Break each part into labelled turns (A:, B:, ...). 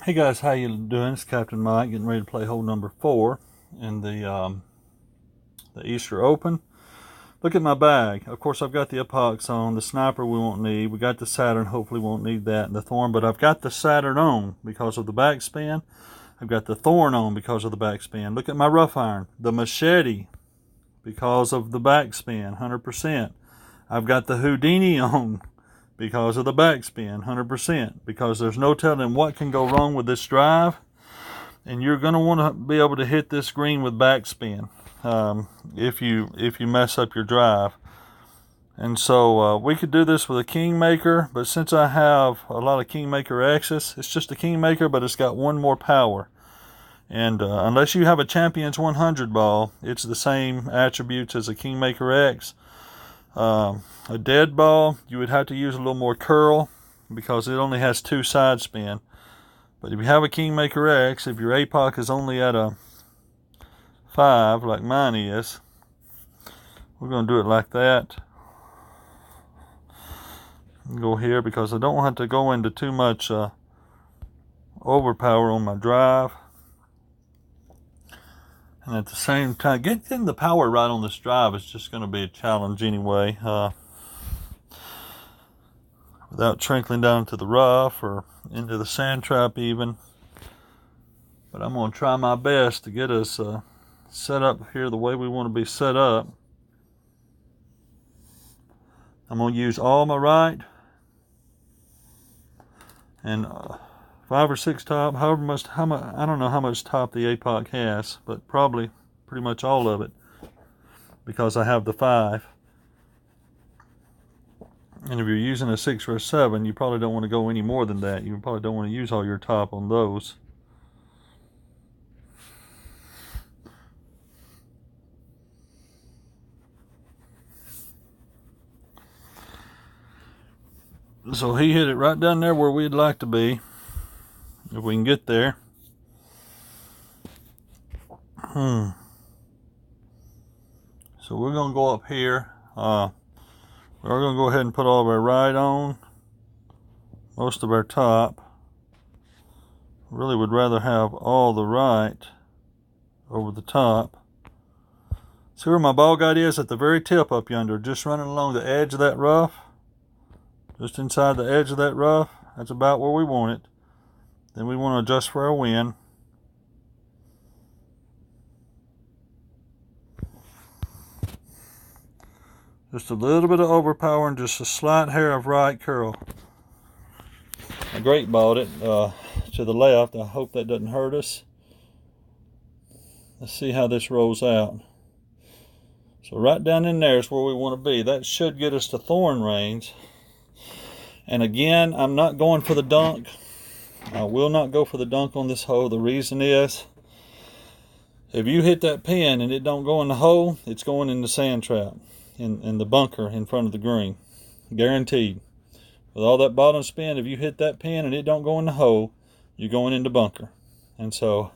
A: Hey guys, how you doing? It's Captain Mike getting ready to play hole number 4 in the Easter Open. Look at my bag. Of course, I've got the epox on. The sniper we won't need. We got the Saturn. Hopefully, won't need that. And the thorn. But I've got the Saturn on because of the backspin. I've got the thorn on because of the backspin. Look at my rough iron. The machete because of the backspin, 100%. I've got the Houdini on because of the backspin, 100%. Because there's no telling what can go wrong with this drive. And you're going to want to be able to hit this green with backspin if you mess up your drive. And so we could do this with a Kingmaker, but since I have a lot of Kingmaker X's, it's just a Kingmaker, but it's got one more power. And unless you have a Champions 100 ball, it's the same attributes as a Kingmaker X. A dead ball, you would have to use a little more curl because it only has 2 side spin. But if you have a Kingmaker X, if your APOC is only at a 5, like mine is, we're going to do it like that. Go here because I don't want to go into too much overpower on my drive. And at the same time, getting the power right on this drive is just going to be a challenge anyway. Without trickling down to the rough or into the sand trap even. But I'm going to try my best to get us set up here the way we want to be set up. I'm going to use all my right and 5 or 6 top, however much, I don't know how much top the APOC has, but probably pretty much all of it because I have the 5. And if you're using a 6 or a 7, you probably don't want to go any more than that. You probably don't want to use all your top on those. So he hit it right down there where we'd like to be, if we can get there. So we're going to go up here. We're going to go ahead and put all of our right on, most of our top. Really would rather have all the right over the top. See where my ball guide is? At the very tip up yonder, just running along the edge of that rough. Just inside the edge of that rough. That's about where we want it. Then we want to adjust for our wind. Just a little bit of overpower and just a slight hair of right curl. I great balled it to the left. I hope that doesn't hurt us. Let's see how this rolls out. So right down in there is where we want to be. That should get us to thorn range. And again, I'm not going for the dunk. I will not go for the dunk on this hole. The reason is, if you hit that pin and it don't go in the hole, it's going in the sand trap, in the bunker in front of the green. Guaranteed. With all that bottom spin, if you hit that pin and it don't go in the hole, you're going into bunker. And so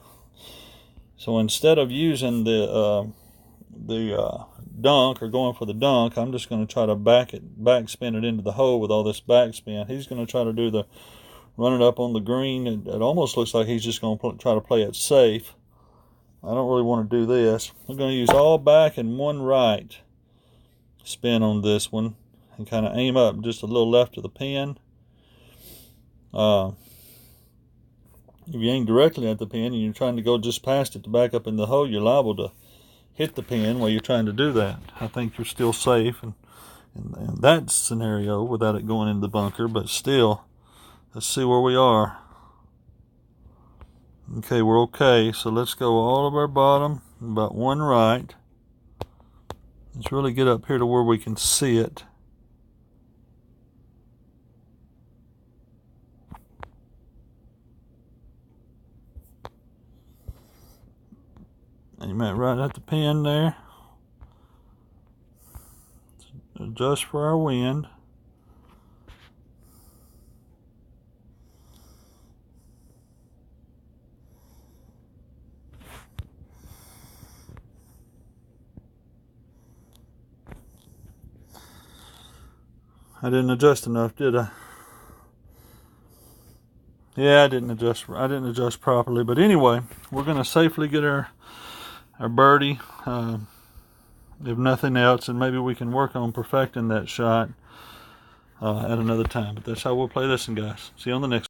A: instead of using the dunk or going for the dunk, I'm just going to try to backspin it into the hole with all this backspin. He's going to try to do the run it up on the green. It almost looks like he's just going to try to play it safe. I don't really want to do this. I'm going to use all back and one right spin on this one and kind of aim up just a little left of the pin. If you aim directly at the pin and you're trying to go just past it to back up in the hole, you're liable to hit the pin while you're trying to do that. I think you're still safe in that scenario without it going into the bunker, but still, let's see where we are. Okay, we're okay, so let's go all of our bottom, about one right. Let's really get up here to where we can see it. Aim it right at the pin there. Adjust for our wind. I didn't adjust enough, did I? Yeah, I didn't adjust properly. But anyway, we're gonna safely get our birdie. If nothing else, and maybe we can work on perfecting that shot at another time. But that's how we'll play this one, guys. See you on the next one.